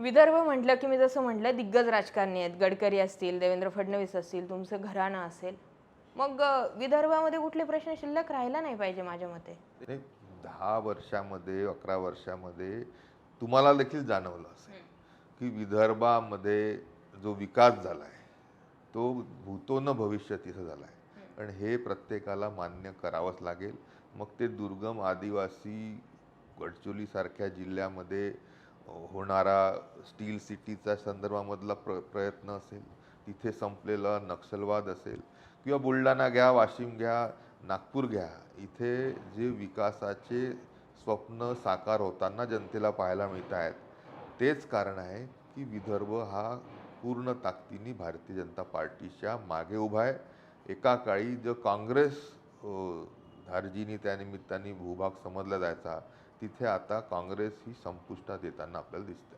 विदर्भ म्हटलं की मी जसं म्हटलं दिग्गज राजकारणी आहेत. गडकरी असतील, देवेंद्र फडणवीस असतील, तुमचं घराणं असेल. मग विदर्भामध्ये कुठले प्रश्न शिल्लक राहायला नाही पाहिजे माझ्या मते. नाही, 10 वर्षामध्ये 11 वर्षामध्ये तुम्हाला देखील जाणवलं असेल की विदर्भामध्ये जो विकास झाला आहे तो भूतो न भविष्यती इथं झाला आहे आणि हे प्रत्येकाला मान्य करावंच लागेल. मग ते दुर्गम आदिवासी गडचिरोलीसारख्या जिल्ह्यामध्ये होणारा स्टील सिटीचा संदर्भामधला प्रयत्न असेल, तिथे संपलेला नक्षलवाद असेल किंवा बुलढाणा घ्या, वाशिम घ्या, नागपूर घ्या, इथे जे विकासाचे स्वप्न साकार होताना जनतेला पाहायला मिळत आहेत, तेच कारण आहे की विदर्भ हा पूर्ण ताकदीने भारतीय जनता पार्टीच्या मागे उभा आहे. एका काळी जो काँग्रेस धार्जिनी त्यानिमित्ताने भूभाग समजला जायचा, तिथे आता काँग्रेस ही संपुष्टात येताना आपल्याला दिसते.